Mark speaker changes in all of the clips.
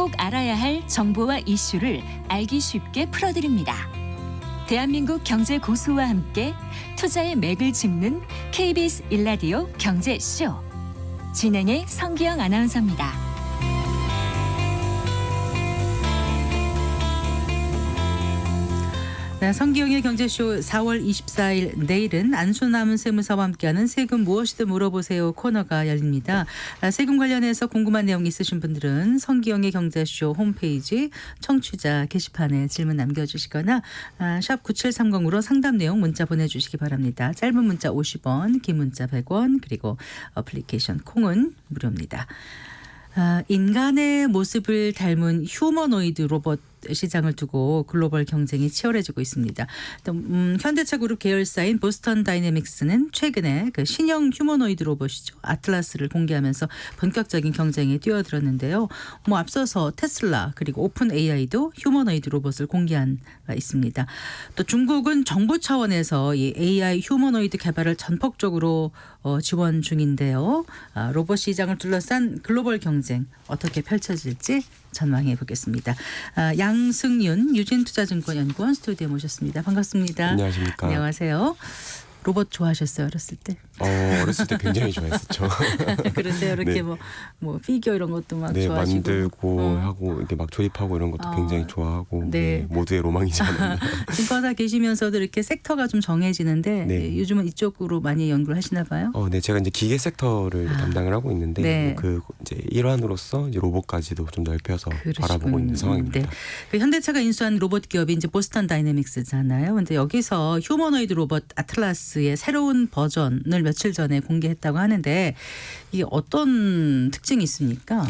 Speaker 1: 꼭 알아야 할 정보와 이슈를 알기 쉽게 풀어드립니다. 대한민국 경제 고수와 함께 투자의 맥을 짚는 KBS 1라디오 경제쇼. 진행의 성기영 아나운서입니다.
Speaker 2: 네, 성기영의 경제쇼 4월 24일 내일은 안수남은 세무사와 함께하는 세금 무엇이든 물어보세요 코너가 열립니다. 세금 관련해서 궁금한 내용 있으신 분들은 성기영의 경제쇼 홈페이지 청취자 게시판에 질문 남겨주시거나 샵 9730으로 상담 내용 문자 보내주시기 바랍니다. 짧은 문자 50원, 긴 문자 100원, 그리고 어플리케이션 콩은 무료입니다. 인간의 모습을 닮은 휴머노이드 로봇 시장을 두고 글로벌 경쟁이 치열해지고 있습니다. 현대차 그룹 계열사인 보스턴 다이내믹스는 최근에 그 신형 휴머노이드 로봇이죠. 아틀라스를 공개하면서 본격적인 경쟁에 뛰어들었는데요. 앞서서 테슬라 그리고 오픈 AI도 휴머노이드 로봇을 공개한 바 있습니다. 또 중국은 정부 차원에서 이 AI 휴머노이드 개발을 전폭적으로 지원 중인데요. 로봇 시장을 둘러싼 글로벌 경쟁 어떻게 펼쳐질지 전망해 보겠습니다. 양승윤 유진투자증권연구원 스튜디오에 모셨습니다. 반갑습니다.
Speaker 3: 안녕하십니까.
Speaker 2: 안녕하세요. 로봇 좋아하셨어요? 어렸을 때?
Speaker 3: 어렸을 때 굉장히 좋아했었죠.
Speaker 2: 그런데 이렇게
Speaker 3: 네.
Speaker 2: 뭐 피규어 이런 것도 막
Speaker 3: 네,
Speaker 2: 좋아하시고
Speaker 3: 만들고 하고 이렇게 막 조립하고 이런 것도 굉장히 좋아하고
Speaker 2: 네.
Speaker 3: 모두의 로망이지 않나.
Speaker 2: 증권사 계시면서도 이렇게 섹터가 좀 정해지는데
Speaker 3: 네.
Speaker 2: 요즘은 이쪽으로 많이 연구를 하시나 봐요?
Speaker 3: 네, 제가 이제 기계 섹터를 담당을 하고 있는데
Speaker 2: 네.
Speaker 3: 그 이제 일환으로서 이제 로봇까지도 좀 넓혀서
Speaker 2: 그러시군요.
Speaker 3: 바라보고 있는 상황입니다.
Speaker 2: 네. 그 현대차가 인수한 로봇 기업이 이제 보스턴 다이내믹스잖아요. 근데 여기서 휴머노이드 로봇 아틀라스의 새로운 버전을 며칠 전에 공개했다고 하는데 이게 어떤 특징이 있습니까?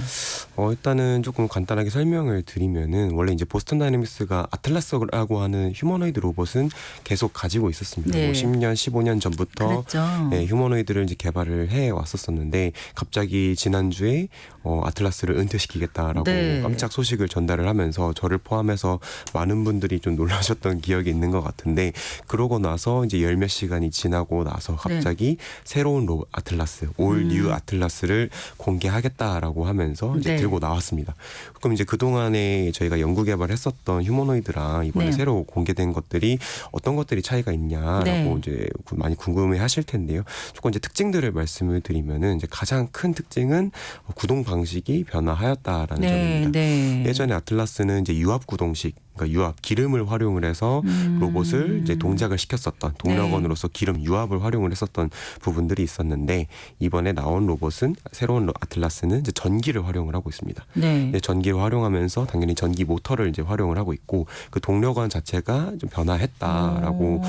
Speaker 3: 일단은 조금 간단하게 설명을 드리면은 원래 이제 보스턴 다이내믹스가 아틀라스라고 하는 휴머노이드 로봇은 계속 가지고 있었습니다.
Speaker 2: 네.
Speaker 3: 10년, 15년 전부터
Speaker 2: 그랬죠.
Speaker 3: 네, 휴머노이드를 이제 개발을 해 왔었었는데 갑자기 지난주에 아틀라스를 은퇴시키겠다라고
Speaker 2: 네.
Speaker 3: 깜짝 소식을 전달을 하면서 저를 포함해서 많은 분들이 좀 놀라셨던 기억이 있는 것 같은데 그러고 나서 이제 열 몇 시간이 지나고 나서 갑자기 새로운 로봇 아틀라스, 올 뉴 아틀라스를 공개하겠다라고 하면서 이제
Speaker 2: 네.
Speaker 3: 들고 나왔습니다. 그럼 이제 그동안에 저희가 연구 개발했었던 휴머노이드랑 이번에
Speaker 2: 네.
Speaker 3: 새로 공개된 것들이 어떤 것들이 차이가 있냐라고
Speaker 2: 네.
Speaker 3: 이제 많이 궁금해 하실 텐데요. 조금 이제 특징들을 말씀을 드리면은 이제 가장 큰 특징은 구동 방식이 변화하였다라는 점입니다.
Speaker 2: 네.
Speaker 3: 예전에 아틀라스는 이제 유압 구동식, 그러니까 유압 기름을 활용을 해서 로봇을 이제 동작을 시켰었던 동력원으로서 기름 유압을 활용을 했었던 부분들이 있었는데 이번에 나온 로봇은 새로운 아틀라스는 이제 전기를 활용을 하고 있습니다.
Speaker 2: 네.
Speaker 3: 이제 전기를 활용하면서 당연히 전기 모터를 이제 활용을 하고 있고 그 동력원 자체가 좀 변화했다라고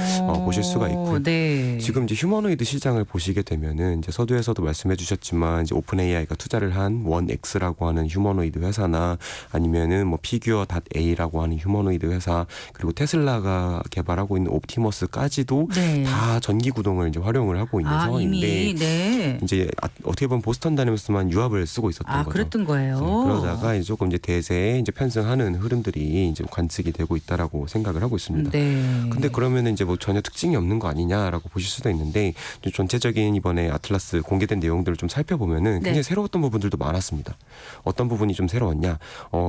Speaker 3: 보실 수가 있고요.
Speaker 2: 네.
Speaker 3: 지금 이제 휴머노이드 시장을 보시게 되면은 이제 서두에서도 말씀해주셨지만 이제 오픈 AI가 투자를 한 원엑스라고 하는 휴머노이드 회사나 아니면은 뭐 피규어.a라고 하는 휴머노이드 회사 그리고 테슬라가 개발하고 있는 옵티머스까지도
Speaker 2: 네.
Speaker 3: 다 전기 구동을 이제 활용을 하고 있는 상황인데
Speaker 2: 이미 네.
Speaker 3: 이제 어떻게 보면 보스턴 다이내믹스만 유압을 쓰고 있었던 거죠.
Speaker 2: 그랬던 거예요.
Speaker 3: 그러다가 이제 조금 이제 대세에 이제 편승하는 흐름들이 이제 관측이 되고 있다라고 생각을 하고 있습니다.
Speaker 2: 네.
Speaker 3: 근데 그러면은 이제 뭐 전혀 특징이 없는 거 아니냐라고 보실 수도 있는데 전체적인 이번에 아틀라스 공개된 내용들을 좀 살펴보면은 굉장히
Speaker 2: 네.
Speaker 3: 새로웠던 부분들도 많았습니다. 어떤 부분이 좀 새로웠냐?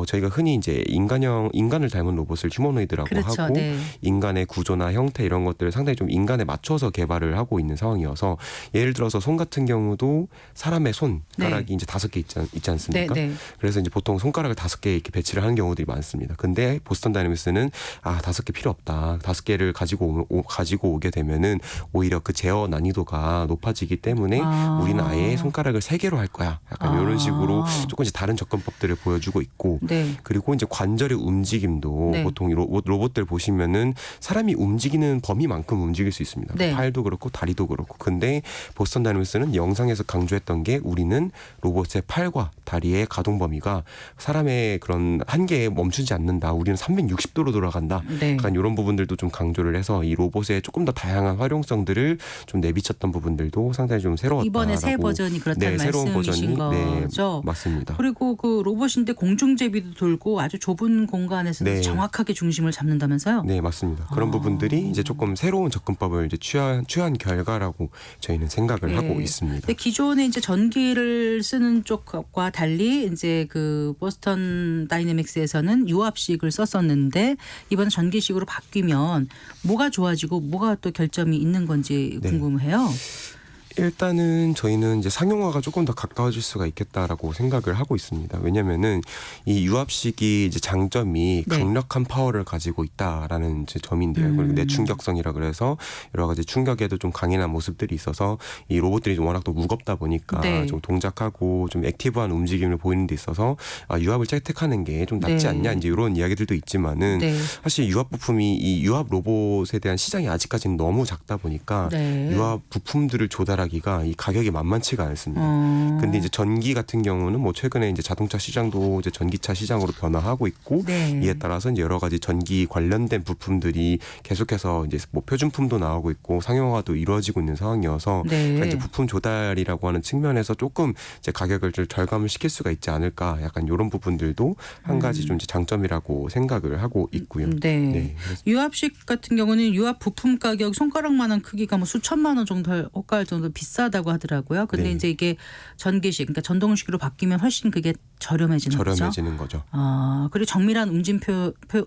Speaker 3: 저희가 흔히 이제 인간을 닮은 로봇을 휴머노이드라고
Speaker 2: 그렇죠.
Speaker 3: 하고
Speaker 2: 네.
Speaker 3: 인간의 구조나 형태 이런 것들을 상당히 좀 인간에 맞춰서 개발을 하고 있는 상황이어서 예를 들어서 손 같은 경우도 사람의 손가락이 이제 5개 있지 않습니까?
Speaker 2: 네.
Speaker 3: 그래서 이제 보통 손가락을 5개 이렇게 배치를 하는 경우들이 많습니다. 근데 보스턴 다이내믹스는 5개 필요 없다. 5개를 가지고 오게 되면은 오히려 그 제어 난이도가 높아지기 때문에 우리는 아예 손가락을 3개로 할 거야. 약간 이런 식으로 조금 이제 다른 접근법들을 보여주고 있고
Speaker 2: 네.
Speaker 3: 그리고 이제 관절의 움직임도
Speaker 2: 네.
Speaker 3: 보통 이 로봇들 보시면은 사람이 움직이는 범위만큼 움직일 수 있습니다.
Speaker 2: 네.
Speaker 3: 팔도 그렇고 다리도 그렇고. 근데 보스턴 다이내믹스는 영상에서 강조했던 게 우리는 로봇의 팔과 다리의 가동 범위가 사람의 그런 한계에 멈추지 않는다. 우리는 360도로 돌아간다.
Speaker 2: 네.
Speaker 3: 약간 이런 부분들도 좀 강조를 해서 이 로봇의 조금 더 다양한 활용성들을 좀 내비쳤던 부분들도 상당히 좀 새로웠다라고.
Speaker 2: 이번에 새 버전이 그렇다는
Speaker 3: 새로운
Speaker 2: 말씀이신
Speaker 3: 버전이
Speaker 2: 거죠?
Speaker 3: 맞습니다.
Speaker 2: 그리고 그 로봇인데 공중제비도 돌고 아주 좁은 공간에서도
Speaker 3: 네.
Speaker 2: 정확하게 중심을 잡는다면서요?
Speaker 3: 네, 맞습니다. 그런 부분들이 이제 조금 새로운 접근법을 이제 취한 결과라고 저희는 생각을 하고 있습니다.
Speaker 2: 근데 기존에 이제 전기를 쓰는 쪽과 달리 이제 그 보스턴 다이내믹스에서는 유압식을 썼었는데 이번에 전기식으로 바뀌면 뭐가 좋아지고 뭐가 또 결점이 있는 건지
Speaker 3: 네.
Speaker 2: 궁금해요.
Speaker 3: 일단은 저희는 이제 상용화가 조금 더 가까워질 수가 있겠다라고 생각을 하고 있습니다. 왜냐면은 이 유압식이 이제 장점이
Speaker 2: 네.
Speaker 3: 강력한 파워를 가지고 있다라는 이제 점인데요. 그리고 내충격성이라 그래서 여러 가지 충격에도 좀 강인한 모습들이 있어서 이 로봇들이 좀 워낙 또 무겁다 보니까
Speaker 2: 네.
Speaker 3: 좀 동작하고 좀 액티브한 움직임을 보이는 데 있어서 유압을 채택하는 게 좀 낫지
Speaker 2: 네.
Speaker 3: 않냐 이제 이런 이야기들도 있지만은
Speaker 2: 네.
Speaker 3: 사실 유압 부품이 이 유압 로봇에 대한 시장이 아직까지는 너무 작다 보니까
Speaker 2: 네.
Speaker 3: 유압 부품들을 조달하기가 이 가격이 만만치가 않습니다. 근데 이제 전기 같은 경우는 뭐 최근에 이제 자동차 시장도 이제 전기차 시장으로 변화하고 있고
Speaker 2: 네.
Speaker 3: 이에 따라서 이제 여러 가지 전기 관련된 부품들이 계속해서 이제 뭐 표준품도 나오고 있고 상용화도 이루어지고 있는 상황이어서
Speaker 2: 네.
Speaker 3: 그러니까 이제 부품 조달이라고 하는 측면에서 조금 이제 가격을 좀 절감을 시킬 수가 있지 않을까 약간 이런 부분들도 한 가지 좀 이제 장점이라고 생각을 하고 있고요.
Speaker 2: 네.
Speaker 3: 네.
Speaker 2: 유압식 같은 경우는 유압 부품 가격 손가락만한 크기가 뭐 수천만 원 정도 호가할 정도 비싸다고 하더라고요. 근데
Speaker 3: 네.
Speaker 2: 이제 이게 전기식, 그러니까 전동식으로 바뀌면 훨씬 그게 저렴해지는 거죠.
Speaker 3: 저렴해지는 거죠.
Speaker 2: 그리고 정밀한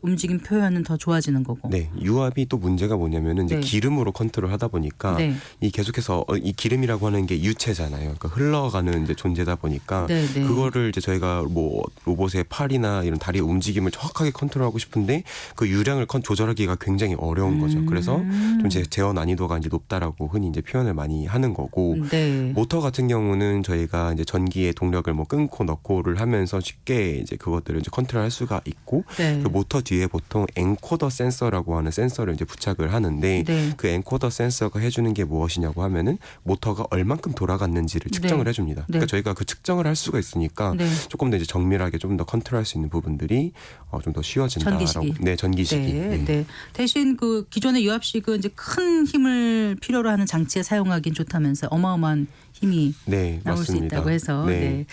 Speaker 2: 움직임 표현은 더 좋아지는 거고.
Speaker 3: 네, 유압이 또 문제가 뭐냐면은 이제
Speaker 2: 네.
Speaker 3: 기름으로 컨트롤 하다 보니까
Speaker 2: 네.
Speaker 3: 이 계속해서 이 기름이라고 하는 게 유체잖아요. 그러니까 흘러가는 이제 존재다 보니까
Speaker 2: 네, 네.
Speaker 3: 그거를 이제 저희가 뭐 로봇의 팔이나 이런 다리의 움직임을 정확하게 컨트롤하고 싶은데 그 유량을 조절하기가 굉장히 어려운 거죠. 그래서 좀 이제 제어 난이도가 이제 높다라고 흔히 이제 표현을 많이 하는 거고.
Speaker 2: 네.
Speaker 3: 모터 같은 경우는 저희가 이제 전기의 동력을 뭐 끊고 넣고를 하면서 쉽게 이제 그것들을 이제 컨트롤할 수가 있고
Speaker 2: 네.
Speaker 3: 그 모터 뒤에 보통 엔코더 센서라고 하는 센서를 이제 부착을 하는데
Speaker 2: 네.
Speaker 3: 그 엔코더 센서가 해주는 게 무엇이냐고 하면은 모터가 얼만큼 돌아갔는지를 측정을
Speaker 2: 네.
Speaker 3: 해줍니다.
Speaker 2: 네.
Speaker 3: 그러니까 저희가 그 측정을 할 수가 있으니까
Speaker 2: 네.
Speaker 3: 조금 더 이제 정밀하게 좀 더 컨트롤할 수 있는 부분들이 좀 더 쉬워진다라고.
Speaker 2: 전기식이.
Speaker 3: 네, 전기식이.
Speaker 2: 네,
Speaker 3: 네.
Speaker 2: 네. 대신 그 기존의 유압식은 이제 큰 힘을 필요로 하는 장치에 사용하기는 좋다면서 어마어마한 힘이
Speaker 3: 네,
Speaker 2: 나올 수
Speaker 3: 맞습니다.
Speaker 2: 있다고 해서 네.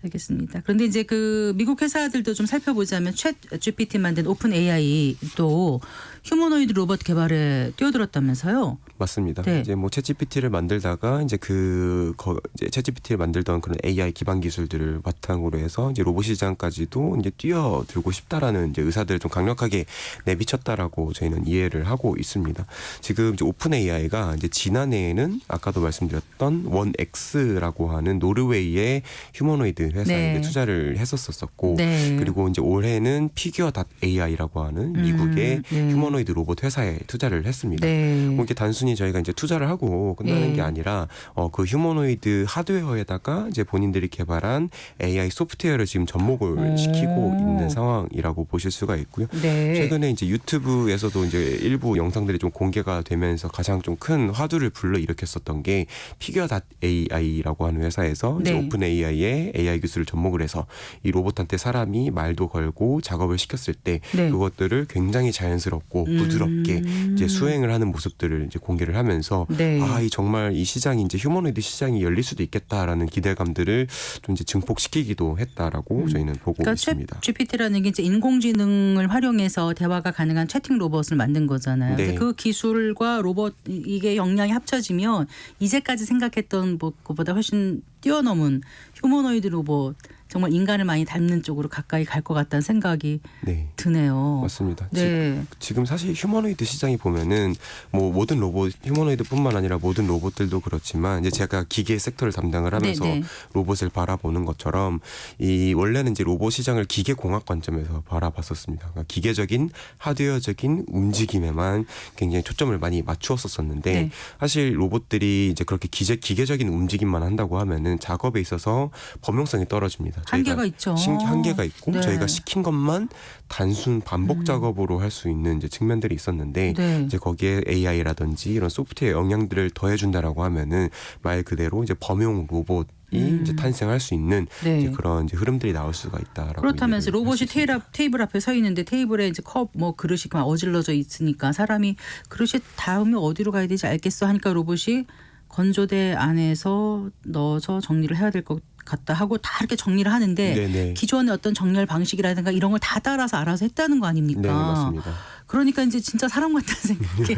Speaker 2: 알겠습니다. 그런데 이제 그 미국 회사들도 좀 살펴보자면 챗 GPT 만든 오픈 AI도 휴머노이드 로봇 개발에 뛰어들었다면서요.
Speaker 3: 맞습니다.
Speaker 2: 네.
Speaker 3: 이제 뭐 챗GPT를 만들다가 이제 이제 챗GPT를 만들던 그런 AI 기반 기술들을 바탕으로 해서 이제 로봇 시장까지도 이제 뛰어들고 싶다라는 이제 의사들을 좀 강력하게 내비쳤다라고 저희는 이해를 하고 있습니다. 지금 이제 오픈 AI가 이제 지난해에는 아까도 말씀드렸던 원엑스라고 하는 노르웨이의 휴머노이드 회사에
Speaker 2: 네.
Speaker 3: 이제 투자를 했었었고
Speaker 2: 네.
Speaker 3: 그리고 이제 올해는 피규어.ai라고 하는 미국의
Speaker 2: 네.
Speaker 3: 휴머노이드 로봇 회사에 투자를 했습니다.
Speaker 2: 네.
Speaker 3: 뭐 이게 단순히 저희가 이제 투자를 하고 끝나는
Speaker 2: 네.
Speaker 3: 게 아니라 그 휴머노이드 하드웨어에다가 이제 본인들이 개발한 AI 소프트웨어를 지금 접목을 시키고 있는 상황이라고 보실 수가 있고요.
Speaker 2: 네.
Speaker 3: 최근에 이제 유튜브에서도 이제 일부 영상들이 좀 공개가 되면서 가장 좀 큰 화두를 불러일으켰었던 게 피규어.ai라고 하는 회사에서 이제
Speaker 2: 네.
Speaker 3: 오픈 AI의 AI 기술을 접목을 해서 이 로봇한테 사람이 말도 걸고 작업을 시켰을 때
Speaker 2: 네.
Speaker 3: 그것들을 굉장히 자연스럽고 부드럽게 이제 수행을 하는 모습들을 이제 공개를 하면서
Speaker 2: 네.
Speaker 3: 이 정말 이 시장이 이제 휴머노이드 시장이 열릴 수도 있겠다라는 기대감들을 좀 이제 증폭시키기도 했다라고 저희는 보고
Speaker 2: 그러니까
Speaker 3: 있습니다.
Speaker 2: 챗 GPT라는 게 이제 인공지능을 활용해서 대화가 가능한 채팅 로봇을 만든 거잖아요.
Speaker 3: 네.
Speaker 2: 근데 그 기술과 로봇 이게 역량이 합쳐지면 이제까지 생각했던 것보다 훨씬 뛰어넘은 휴머노이드 로봇 정말 인간을 많이 닮는 쪽으로 가까이 갈 것 같다는 생각이
Speaker 3: 네.
Speaker 2: 드네요.
Speaker 3: 맞습니다.
Speaker 2: 네.
Speaker 3: 지금 사실 휴머노이드 시장이 보면은 뭐 모든 로봇 휴머노이드뿐만 아니라 모든 로봇들도 그렇지만 이제 제가 기계 섹터를 담당을 하면서
Speaker 2: 네, 네.
Speaker 3: 로봇을 바라보는 것처럼 이 원래는 이제 로봇 시장을 기계 공학 관점에서 바라봤었습니다. 그러니까 기계적인 하드웨어적인 움직임에만 굉장히 초점을 많이 맞추었었는데
Speaker 2: 네.
Speaker 3: 사실 로봇들이 이제 그렇게 기계적인 움직임만 한다고 하면은 작업에 있어서 범용성이 떨어집니다.
Speaker 2: 한계가 있죠.
Speaker 3: 한계가 있고
Speaker 2: 네.
Speaker 3: 저희가 시킨 것만 단순 반복 작업으로 할 수 있는 이제 측면들이 있었는데
Speaker 2: 네.
Speaker 3: 이제 거기에 AI라든지 이런 소프트웨어 영향들을 더해준다라고 하면은 말 그대로 이제 범용 로봇 이제 탄생할 수 있는
Speaker 2: 네.
Speaker 3: 이제 그런 이제 흐름들이 나올 수가 있다라고.
Speaker 2: 그렇다면서
Speaker 3: 이해를
Speaker 2: 로봇이
Speaker 3: 할수 있습니다.
Speaker 2: 테이블 앞에 서 있는데 테이블에 이제 컵 뭐 그릇이 그만 어질러져 있으니까 사람이 그릇이 다음에 어디로 가야 되지 알겠어 하니까 로봇이 건조대 안에서 넣어서 정리를 해야 될 것 갖다 하고 다 이렇게 정리를 하는데
Speaker 3: 네네.
Speaker 2: 기존의 어떤 정렬 방식이라든가 이런 걸 다 따라서 알아서 했다는 거 아닙니까?
Speaker 3: 네, 맞습니다.
Speaker 2: 그러니까 이제 진짜 사람 같다는 생각이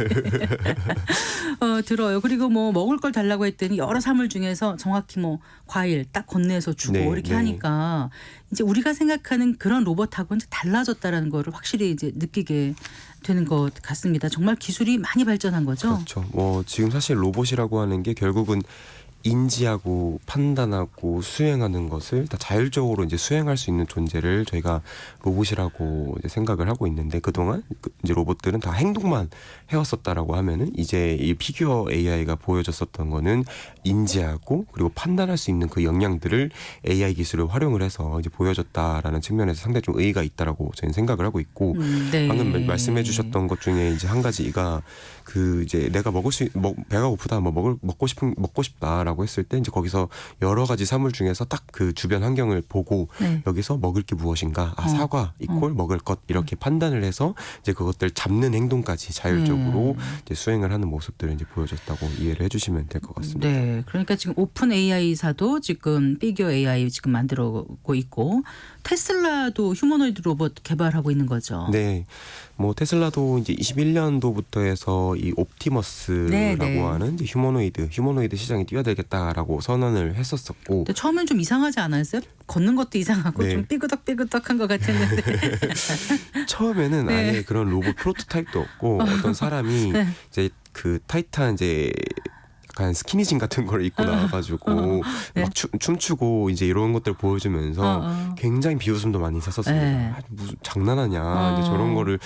Speaker 2: 들어요. 그리고 뭐 먹을 걸 달라고 했더니 여러 사물 중에서 정확히 뭐 과일 딱 건네서 주고
Speaker 3: 네,
Speaker 2: 이렇게
Speaker 3: 네.
Speaker 2: 하니까 이제 우리가 생각하는 그런 로봇하고는 이제 달라졌다라는 거를 확실히 이제 느끼게 되는 것 같습니다. 정말 기술이 많이 발전한 거죠.
Speaker 3: 그렇죠. 뭐 지금 사실 로봇이라고 하는 게 결국은 인지하고 판단하고 수행하는 것을 다 자율적으로 이제 수행할 수 있는 존재를 저희가 로봇이라고 이제 생각을 하고 있는데 그동안 이제 로봇들은 다 행동만 해왔었다라고 하면은 이제 이 피규어 AI가 보여줬었던 거는 인지하고 그리고 판단할 수 있는 그 역량들을 AI 기술을 활용을 해서 이제 보여줬다라는 측면에서 상당히 좀 의의가 있다라고 저희는 생각을 하고 있고
Speaker 2: 네.
Speaker 3: 방금 말씀해주셨던 것 중에 이제 한 가지가 그 이제 내가 배가 고프다 먹고 싶다라고 했을 때 이제 거기서 여러 가지 사물 중에서 딱 그 주변 환경을 보고
Speaker 2: 네.
Speaker 3: 여기서 먹을 게 무엇인가 사과 이꼴 먹을 것 이렇게 판단을 해서 이제 그것들 잡는 행동까지 자율적으로 이제 수행을 하는 모습들을 이제 보여줬다고 이해를 해주시면 될 것 같습니다.
Speaker 2: 네, 그러니까 지금 오픈 AI사도 지금 피규어 AI 지금 만들고 있고 테슬라도 휴머노이드 로봇 개발하고 있는 거죠.
Speaker 3: 네, 뭐 테슬라도 이제 21년도부터 해서 이 옵티머스라고
Speaker 2: 네, 네.
Speaker 3: 하는 이제 휴머노이드 시장에 뛰어들겠다라고 선언을 했었었고.
Speaker 2: 근데 처음엔 좀 이상하지 않았어요? 걷는 것도 이상하고
Speaker 3: 네.
Speaker 2: 좀 삐그덕삐그덕한 것 같았는데.
Speaker 3: 처음에는
Speaker 2: 네.
Speaker 3: 아예 그런 로봇 프로토타입도 없고 어떤 사람이
Speaker 2: 네.
Speaker 3: 이제 그 타이탄 이제 약간 스키니진 같은 걸 입고 나와가지고
Speaker 2: 네.
Speaker 3: 막 춤추고 이제 이런 것들 보여주면서 굉장히 비웃음도 많이 샀었습니다.
Speaker 2: 네.
Speaker 3: 아, 무슨 장난하냐? 이제 저런 거를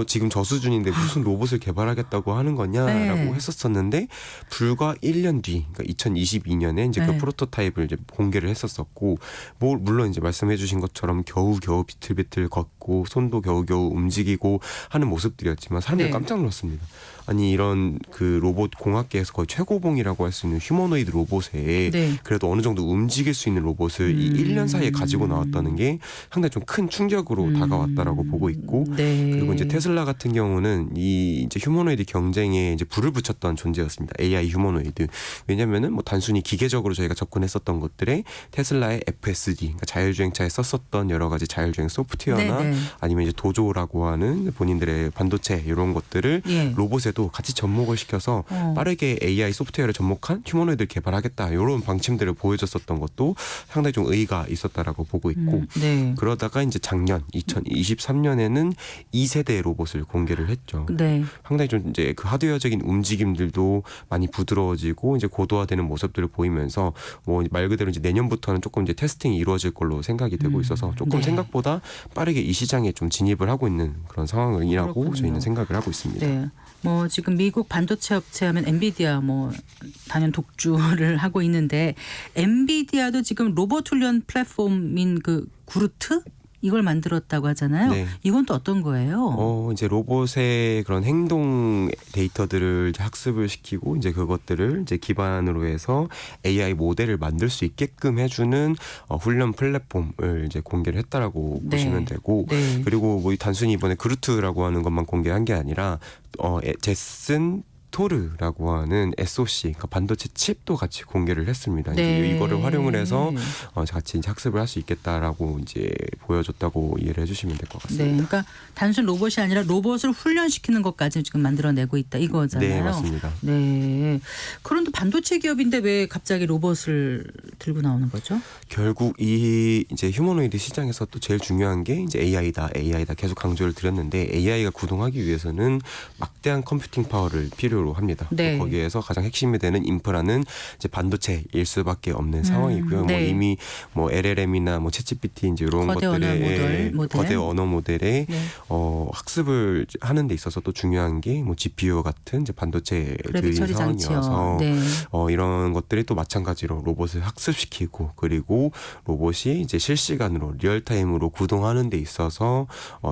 Speaker 3: 지금 저 수준인데 무슨 로봇을 개발하겠다고 하는 거냐라고
Speaker 2: 네.
Speaker 3: 했었었는데 불과 1년 뒤, 그러니까 2022년에 이제
Speaker 2: 네.
Speaker 3: 그 프로토타입을 이제 공개를 했었었고, 뭐 물론 이제 말씀해주신 것처럼 겨우겨우 비틀비틀 걷고 손도 겨우겨우 움직이고 하는 모습들이었지만 사람들이
Speaker 2: 네.
Speaker 3: 깜짝 놀랐습니다. 아니 이런 그 로봇 공학계에서 거의 최고봉이라고 할 수 있는 휴머노이드 로봇에
Speaker 2: 네.
Speaker 3: 그래도 어느 정도 움직일 수 있는 로봇을 이 1년 사이에 가지고 나왔다는 게 상당히 좀 큰 충격으로 다가왔다라고 보고 있고,
Speaker 2: 네.
Speaker 3: 그리고 이제 테슬라 같은 경우는 이 이제 휴머노이드 경쟁에 이제 불을 붙였던 존재였습니다. AI 휴머노이드. 왜냐면은 뭐 단순히 기계적으로 저희가 접근했었던 것들에 테슬라의 FSD, 그러니까 자율주행차에 썼었던 여러 가지 자율주행 소프트웨어나
Speaker 2: 네, 네.
Speaker 3: 아니면 이제 도조라고 하는 본인들의 반도체 이런 것들을
Speaker 2: 예.
Speaker 3: 로봇에도 같이 접목을 시켜서 빠르게 AI 소프트웨어를 접목한 휴머노이드를 개발하겠다 이런 방침들을 보여줬었던 것도 상당히 좀 의의가 있었다라고 보고 있고,
Speaker 2: 네.
Speaker 3: 그러다가 이제 작년 2023년에는 2세대 로봇을 공개를 했죠.
Speaker 2: 네.
Speaker 3: 상당히 좀 이제 그 하드웨어적인 움직임들도 많이 부드러워지고 이제 고도화되는 모습들을 보이면서 뭐 말 그대로 이제 내년부터는 조금 이제 테스팅이 이루어질 걸로 생각이 되고 있어서 조금
Speaker 2: 네.
Speaker 3: 생각보다 빠르게 이 시장에 좀 진입을 하고 있는 그런 상황이라고
Speaker 2: 그렇군요.
Speaker 3: 저희는 생각을 하고 있습니다.
Speaker 2: 네. 뭐 지금 미국 반도체 업체 하면 엔비디아 뭐 단연 독주를 하고 있는데 엔비디아도 지금 로봇 훈련 플랫폼인 그 구르트 이걸 만들었다고 하잖아요.
Speaker 3: 네.
Speaker 2: 이건 또 어떤 거예요?
Speaker 3: 이제 로봇의 그런 행동 데이터들을 이제 학습을 시키고 이제 그것들을 이제 기반으로 해서 AI 모델을 만들 수 있게끔 해주는 훈련 플랫폼을 이제 공개를 했다라고
Speaker 2: 네.
Speaker 3: 보시면 되고,
Speaker 2: 네.
Speaker 3: 그리고 뭐 단순히 이번에 그루트라고 하는 것만 공개한 게 아니라 제슨 토르라고 하는 SoC, 그러니까 반도체 칩도 같이 공개를 했습니다.
Speaker 2: 네.
Speaker 3: 이제 이거를 활용을 해서 같이 이제 학습을 할 수 있겠다라고 이제 보여줬다고 이해를 해주시면 될 것 같습니다.
Speaker 2: 네, 그러니까 단순 로봇이 아니라 로봇을 훈련시키는 것까지 지금 만들어내고 있다 이거잖아요.
Speaker 3: 네, 맞습니다.
Speaker 2: 네. 그런데 반도체 기업인데 왜 갑자기 로봇을 들고 나오는 거죠?
Speaker 3: 결국 이 이제 휴머노이드 시장에서 또 제일 중요한 게 이제 AI다 계속 강조를 드렸는데, AI가 구동하기 위해서는 막대한 컴퓨팅 파워를 필요로 합니다.
Speaker 2: 네.
Speaker 3: 거기에서 가장 핵심이 되는 인프라는 이제 반도체일 수밖에 없는 상황이고요.
Speaker 2: 네.
Speaker 3: 뭐 이미 뭐 LLM이나 뭐 챗GPT 이제 이런
Speaker 2: 거대 언어
Speaker 3: 것들의
Speaker 2: 모델.
Speaker 3: 거대 언어 모델의
Speaker 2: 네.
Speaker 3: 학습을 하는 데 있어서 또 중요한 게 뭐 GPU 같은 이제 반도체들이
Speaker 2: 그래픽 처리 장치요.
Speaker 3: 상황이어서
Speaker 2: 네.
Speaker 3: 이런 것들이 또 마찬가지로 로봇을 학습시키고 그리고 로봇이 이제 실시간으로 리얼타임으로 구동하는 데 있어서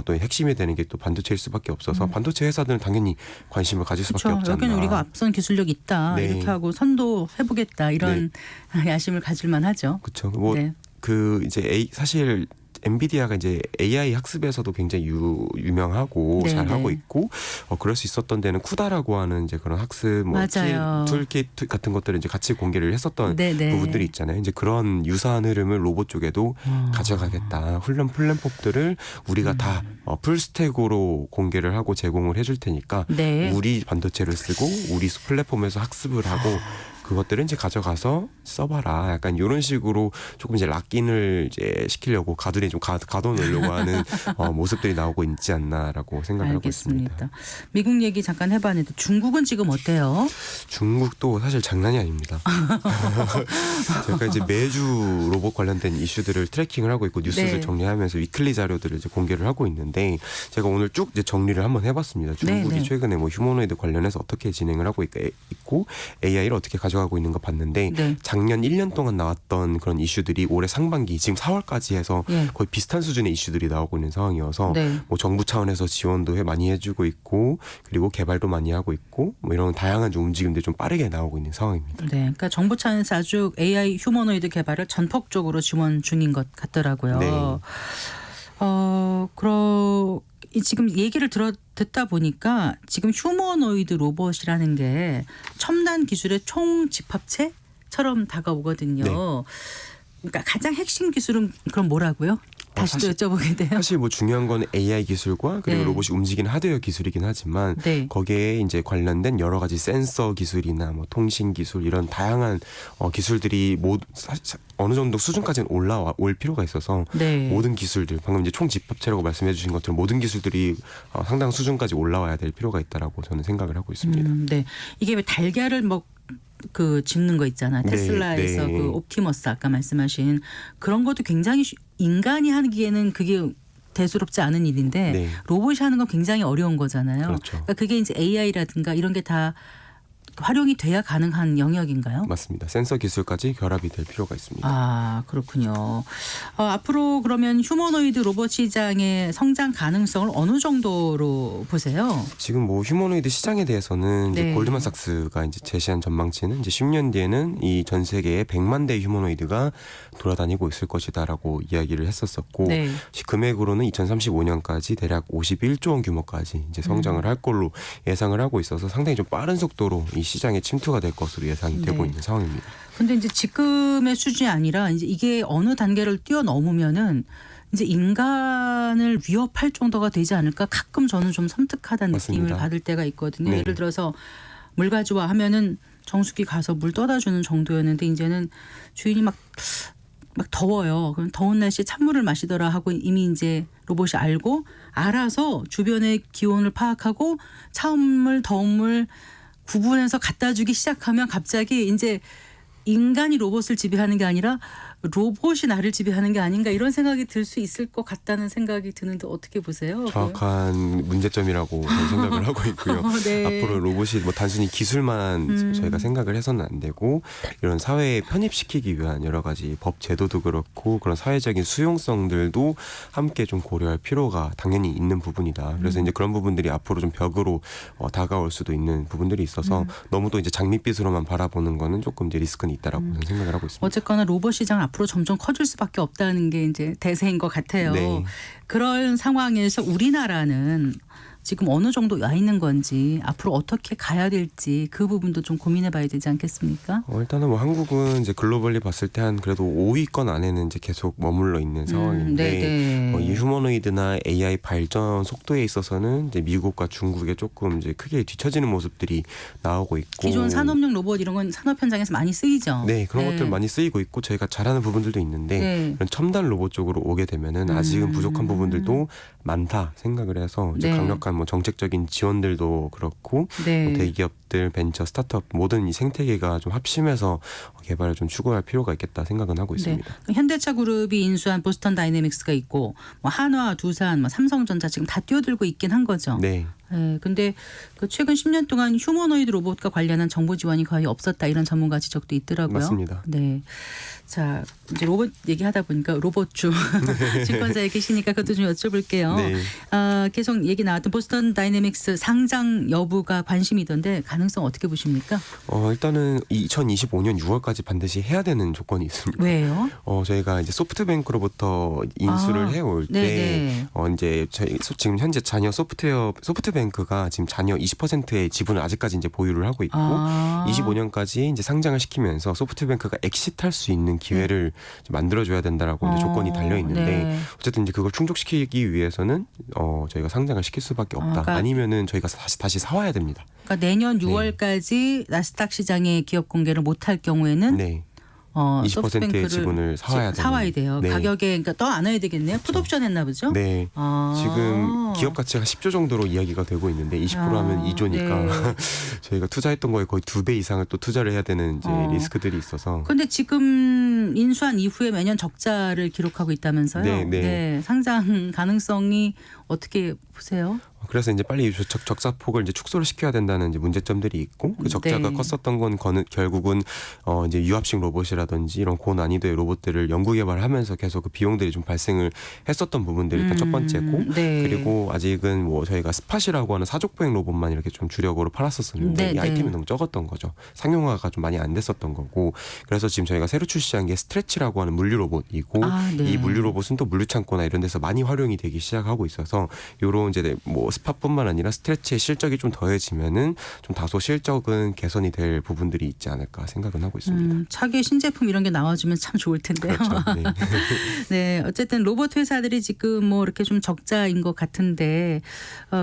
Speaker 3: 또 핵심이 되는 게 또 반도체일 수밖에 없어서 반도체 회사들은 당연히 관심을 가질 수밖에
Speaker 2: 그렇죠.
Speaker 3: 없지 않나.
Speaker 2: 여기는 우리가 앞선 기술력 있다
Speaker 3: 네.
Speaker 2: 이렇게 하고 선도해보겠다 이런 야심을 가질만 하죠.
Speaker 3: 그렇죠. 뭐
Speaker 2: 네.
Speaker 3: 그 이제 사실 엔비디아가 이제 AI 학습에서도 굉장히 유명하고
Speaker 2: 네,
Speaker 3: 잘 하고
Speaker 2: 네.
Speaker 3: 있고 그럴 수 있었던 데는 쿠다라고 하는 이제 그런 학습 뭐
Speaker 2: 맞아요.
Speaker 3: 툴킷 같은 것들을 이제 같이 공개를 했었던
Speaker 2: 네, 네.
Speaker 3: 부분들이 있잖아요. 이제 그런 유사한 흐름을 로봇 쪽에도 가져가겠다. 훈련 플랫폼들을 우리가 다 풀스택으로 공개를 하고 제공을 해줄 테니까
Speaker 2: 네.
Speaker 3: 우리 반도체를 쓰고 우리 플랫폼에서 학습을 하고 그것들은 이제 가져가서 써봐라. 약간 이런 식으로 조금 이제 락인을 이제 시키려고 가두리 좀 가둬놓으려고 하는 모습들이 나오고 있지 않나라고 생각을 하고 있습니다.
Speaker 2: 알겠습니다. 미국 얘기 잠깐 해봤는데 중국은 지금 어때요?
Speaker 3: 중국도 사실 장난이 아닙니다. 제가 이제 매주 로봇 관련된 이슈들을 트래킹을 하고 있고 뉴스를
Speaker 2: 네.
Speaker 3: 정리하면서 위클리 자료들을 이제 공개를 하고 있는데 제가 오늘 쭉 이제 정리를 한번 해봤습니다. 중국이
Speaker 2: 네, 네.
Speaker 3: 최근에 뭐 휴머노이드 관련해서 어떻게 진행을 하고 있고 AI를 어떻게 가져가고 있는 거 봤는데
Speaker 2: 네.
Speaker 3: 작년 1년 동안 나왔던 그런 이슈들이 올해 상반기 지금 4월까지 해서
Speaker 2: 예.
Speaker 3: 거의 비슷한 수준의 이슈들이 나오고 있는 상황이어서
Speaker 2: 네.
Speaker 3: 뭐 정부 차원에서 지원도 많이 해주고 있고 그리고 개발도 많이 하고 있고 뭐 이런 다양한 좀 움직임들이 좀 빠르게 나오고 있는 상황입니다.
Speaker 2: 네, 그러니까 정부 차원에서 아주 AI 휴머노이드 개발을 전폭적으로 지원 중인 것 같더라고요.
Speaker 3: 네.
Speaker 2: 지금 얘기를 듣다 보니까 지금 휴머노이드 로봇이라는 게 첨단 기술의 총집합체처럼 다가오거든요.
Speaker 3: 네.
Speaker 2: 그러니까 가장 핵심 기술은 그럼 뭐라고요? 다시 또 여쭤보게 돼요.
Speaker 3: 사실 뭐 중요한 건 AI 기술과 그리고
Speaker 2: 네.
Speaker 3: 로봇이 움직이는 하드웨어 기술이긴 하지만
Speaker 2: 네.
Speaker 3: 거기에 이제 관련된 여러 가지 센서 기술이나 뭐 통신 기술 이런 다양한 기술들이 어느 정도 수준까지는 올 필요가 있어서
Speaker 2: 네.
Speaker 3: 모든 기술들 방금 이제 총집합체라고 말씀해 주신 것처럼 모든 기술들이 상당 수준까지 올라와야 될 필요가 있다라고 저는 생각을 하고 있습니다.
Speaker 2: 네. 이게 왜 달걀을 짚는 거 있잖아.
Speaker 3: 네,
Speaker 2: 테슬라에서
Speaker 3: 네.
Speaker 2: 그 옵티머스 아까 말씀하신 그런 것도 굉장히 인간이 하기에는 그게 대수롭지 않은 일인데
Speaker 3: 네.
Speaker 2: 로봇이 하는 건 굉장히 어려운 거잖아요.
Speaker 3: 그렇죠.
Speaker 2: 그러니까 그게 이제 AI라든가 이런 게 다 활용이 돼야 가능한 영역인가요?
Speaker 3: 맞습니다. 센서 기술까지 결합이 될 필요가 있습니다.
Speaker 2: 아, 그렇군요. 앞으로 그러면 휴머노이드 로봇 시장의 성장 가능성을 어느 정도로 보세요?
Speaker 3: 지금 뭐 휴머노이드 시장에 대해서는 이제
Speaker 2: 네.
Speaker 3: 골드만삭스가 이제 제시한 전망치는 이제 10년 뒤에는 이 전 세계에 100만 대의 휴머노이드가 돌아다니고 있을 것이다라고 이야기를 했었었고
Speaker 2: 네.
Speaker 3: 금액으로는 2035년까지 대략 51조 원 규모까지 이제 성장을 할 걸로 예상을 하고 있어서 상당히 좀 빠른 속도로 이 시장에 침투가 될 것으로 예상이 되고
Speaker 2: 네.
Speaker 3: 있는 상황입니다.
Speaker 2: 근데 이제 지금의 수준이 아니라 이제 이게 어느 단계를 뛰어넘으면은 이제 인간을 위협할 정도가 되지 않을까 가끔 저는 좀 섬뜩하다는
Speaker 3: 맞습니다.
Speaker 2: 느낌을 받을 때가 있거든요.
Speaker 3: 네.
Speaker 2: 예를 들어서 물 가져와 하면은 정수기 가서 물 떠다 주는 정도였는데 이제는 주인이 막 더워요. 그럼 더운 날씨에 찬물을 마시더라 하고 이미 이제 로봇이 알아서 주변의 기온을 파악하고 차운 더운 물 구분해서 갖다 주기 시작하면 갑자기 이제 인간이 로봇을 지배하는 게 아니라 로봇이 나를 지배하는 게 아닌가 이런 생각이 들 수 있을 것 같다는 생각이 드는데 어떻게 보세요?
Speaker 3: 정확한 문제점이라고 저는 생각을 하고 있고요.
Speaker 2: 네.
Speaker 3: 앞으로 로봇이 뭐 단순히 기술만 저희가 생각을 해서는 안 되고 이런 사회에 편입시키기 위한 여러 가지 법 제도도 그렇고 그런 사회적인 수용성들도 함께 좀 고려할 필요가 당연히 있는 부분이다. 그래서 이제 그런 부분들이 앞으로 좀 벽으로 다가올 수도 있는 부분들이 있어서 너무도 이제 장밋빛으로만 바라보는 거는 조금 이제 리스크는 있다라고 저는 생각을 하고 있습니다.
Speaker 2: 어쨌거나 로봇 시장 앞으로 점점 커질 수밖에 없다는 게 이제 대세인 것 같아요.
Speaker 3: 네.
Speaker 2: 그런 상황에서 우리나라는 지금 어느 정도 와 있는 건지 앞으로 어떻게 가야 될지 그 부분도 좀 고민해 봐야 되지 않겠습니까?
Speaker 3: 일단은 뭐 한국은 이제 글로벌리 봤을 때 한 그래도 5위권 안에는 이제 계속 머물러 있는 상황인데
Speaker 2: 네네.
Speaker 3: 이 휴머노이드나 AI 발전 속도에 있어서는 이제 미국과 중국에 조금 이제 크게 뒤처지는 모습들이 나오고 있고
Speaker 2: 기존 산업용 로봇 이런 건 산업 현장에서 많이 쓰이죠.
Speaker 3: 네 그런 것들 많이 쓰이고 있고 저희가 잘하는 부분들도 있는데
Speaker 2: 네.
Speaker 3: 이런 첨단 로봇 쪽으로 오게 되면은 아직은 부족한 부분들도 많다 생각을 해서 이제
Speaker 2: 네.
Speaker 3: 강력한 뭐 정책적인 지원들도 그렇고
Speaker 2: 네.
Speaker 3: 뭐 대기업들, 벤처, 스타트업 모든 이 생태계가 좀 합심해서 개발을 좀 추구할 필요가 있겠다 생각은 하고 있습니다.
Speaker 2: 네. 현대차 그룹이 인수한 보스턴 다이내믹스가 있고 뭐 한화, 두산, 뭐 삼성전자 지금 다 뛰어들고 있긴 한 거죠.
Speaker 3: 네.
Speaker 2: 네, 근데 그 최근 10년 동안 휴머노이드 로봇과 관련한 정보 지원이 거의 없었다 이런 전문가 지적도 있더라고요.
Speaker 3: 맞습니다.
Speaker 2: 네. 자, 이제 로봇 얘기하다 보니까 로봇주 증권사에 계시니까 그것도 좀 여쭤볼게요.
Speaker 3: 네.
Speaker 2: 계속 얘기 나왔던 보스턴 다이내믹스 상장 여부가 관심이던데 가능 가능성 어떻게 보십니까?
Speaker 3: 일단은 2025년 6월까지 반드시 해야 되는 조건이 있습니다.
Speaker 2: 왜요?
Speaker 3: 저희가 이제 소프트뱅크로부터 인수를 해올 때
Speaker 2: 네네.
Speaker 3: 이제 저희 지금 현재 자녀 소프트뱅크가 지금 자녀 20%의 지분을 아직까지 이제 보유를 하고 있고 25년까지 이제 상장을 시키면서 소프트뱅크가 엑시트할 수 있는 기회를 만들어줘야 된다라고 이제 조건이 달려 있는데
Speaker 2: 네.
Speaker 3: 어쨌든 이제 그걸 충족시키기 위해서는 저희가 상장을 시킬 수밖에 없다.
Speaker 2: 그러니까
Speaker 3: 아니면은 저희가 다시 사와야 됩니다.
Speaker 2: 그러니까 내년 6월까지 나스닥 시장에 기업 공개를 못할 경우에는
Speaker 3: 네. 20%의
Speaker 2: 소프트뱅크를
Speaker 3: 지분을 사와야
Speaker 2: 돼요.
Speaker 3: 네.
Speaker 2: 가격에 그러니까 더 안 와야 되겠네요. 풋옵션 했나 보죠?
Speaker 3: 네. 지금 기업 가치가 10조 정도로 이야기가 되고 있는데 20% 하면 2조니까
Speaker 2: 네.
Speaker 3: 저희가 투자했던 거에 거의 2배 이상을 또 투자를 해야 되는 이제 리스크들이 있어서.
Speaker 2: 그런데 지금 인수한 이후에 매년 적자를 기록하고 있다면서요?
Speaker 3: 네.
Speaker 2: 상장 가능성이 어떻게 보세요?
Speaker 3: 그래서 이제 빨리 적자폭을 이제 축소를 시켜야 된다는 이제 문제점들이 있고 그 적자가
Speaker 2: 네.
Speaker 3: 컸었던 건 결국은 이제 유압식 로봇이라든지 이런 고난이도의 로봇들을 연구 개발하면서 계속 그 비용들이 좀 발생을 했었던 부분들이 일단 첫 번째고
Speaker 2: 네.
Speaker 3: 그리고 아직은 뭐 저희가 스팟이라고 하는 사족보행 로봇만 이렇게 좀 주력으로 팔았었었는데 이
Speaker 2: 네.
Speaker 3: 아이템이 너무 적었던 거죠. 상용화가 좀 많이 안 됐었던 거고 그래서 지금 저희가 새로 출시한 게 스트레치라고 하는 물류 로봇이고
Speaker 2: 네.
Speaker 3: 이 물류 로봇은 또 물류 창고나 이런 데서 많이 활용이 되기 시작하고 있어서 요런 이제 뭐 스팟뿐만 아니라 스트레치의 실적이 좀 더해지면은 좀 다소 실적은 개선이 될 부분들이 있지 않을까 생각은 하고 있습니다.
Speaker 2: 차기 신제품 이런 게 나와주면 참 좋을 텐데요.
Speaker 3: 그렇죠. 네.
Speaker 2: 네, 어쨌든 로봇 회사들이 지금 뭐 이렇게 좀 적자인 것 같은데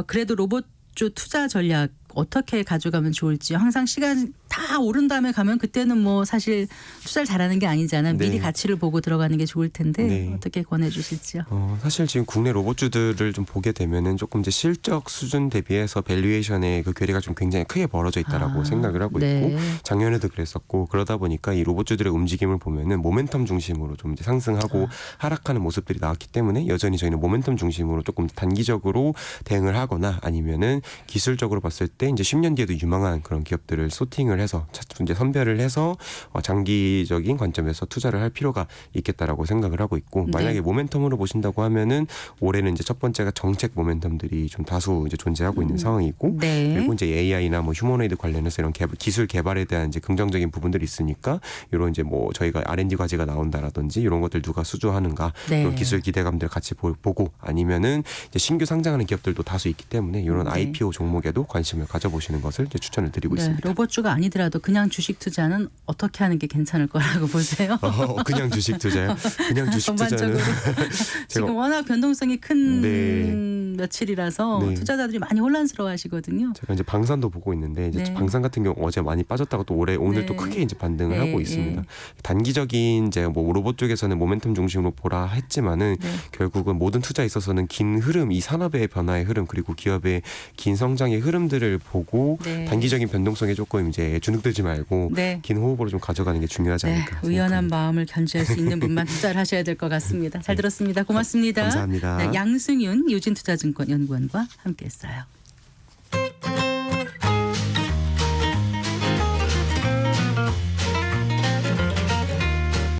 Speaker 2: 그래도 로봇주 투자 전략 어떻게 가져가면 좋을지 항상 시간 다 오른 다음에 가면 그때는 뭐 사실 투자를 잘하는 게 아니잖아요.
Speaker 3: 네.
Speaker 2: 미리 가치를 보고 들어가는 게 좋을 텐데
Speaker 3: 네.
Speaker 2: 어떻게 권해주실지요?
Speaker 3: 사실 지금 국내 로봇주들을 좀 보게 되면은 조금 이제 실적 수준 대비해서 밸류에이션의 그 괴리가 좀 굉장히 크게 벌어져 있다라고 생각을 하고
Speaker 2: 네.
Speaker 3: 있고 작년에도 그랬었고 그러다 보니까 이 로봇주들의 움직임을 보면은 모멘텀 중심으로 좀 이제 상승하고 하락하는 모습들이 나왔기 때문에 여전히 저희는 모멘텀 중심으로 조금 단기적으로 대응을 하거나 아니면은 기술적으로 봤을 때 이제 10년 뒤에도 유망한 그런 기업들을 소팅을 해서 이제 선별을 해서 장기적인 관점에서 투자를 할 필요가 있겠다라고 생각을 하고 있고 만약에 모멘텀으로 보신다고 하면은 올해는 이제 첫 번째가 정책 모멘텀들이 좀 다수 이제 존재하고 있는 상황이고
Speaker 2: 네.
Speaker 3: 그리고 이제 AI나 뭐 휴머노이드 관련해서 이런 기술 개발에 대한 이제 긍정적인 부분들이 있으니까 이런 이제 뭐 저희가 R&D 과제가 나온다라든지 이런 것들 누가 수주하는가
Speaker 2: 네.
Speaker 3: 이런 기술 기대감들 같이 보고 아니면은 이제 신규 상장하는 기업들도 다수 있기 때문에 이런
Speaker 2: 네.
Speaker 3: IPO 종목에도 관심을 가져보시는 것을 이제 추천을 드리고 있습니다.
Speaker 2: 로봇주가 아니더라도 그냥 주식 투자는 어떻게 하는 게 괜찮을 거라고 보세요?
Speaker 3: 그냥 주식 투자요? 그냥 주식 투자는
Speaker 2: 지금 워낙 변동성이 큰
Speaker 3: 네.
Speaker 2: 며칠이라서
Speaker 3: 네.
Speaker 2: 투자자들이 많이 혼란스러워하시거든요.
Speaker 3: 제가 이제 방산도 보고 있는데 이제
Speaker 2: 네.
Speaker 3: 방산 같은 경우 어제 많이 빠졌다가 또 오늘
Speaker 2: 네.
Speaker 3: 또 크게 이제 반등을
Speaker 2: 네,
Speaker 3: 하고 있습니다. 단기적인 이제 뭐 로봇 쪽에서는 모멘텀 중심으로 보라 했지만은
Speaker 2: 네.
Speaker 3: 결국은 모든 투자에 있어서는 긴 흐름, 이 산업의 변화의 흐름 그리고 기업의 긴 성장의 흐름들을 보고
Speaker 2: 네.
Speaker 3: 단기적인 변동성에 조금 이제 주눅들지 말고
Speaker 2: 네.
Speaker 3: 긴 호흡으로 좀 가져가는 게 중요하지
Speaker 2: 네,
Speaker 3: 않을까.
Speaker 2: 의연한 마음을 견지할 수 있는 분만 투자를 하셔야 될 것 같습니다. 잘 들었습니다. 고맙습니다.
Speaker 3: 감사합니다.
Speaker 2: 네, 양승윤 유진투자증권 연구원과 함께했어요.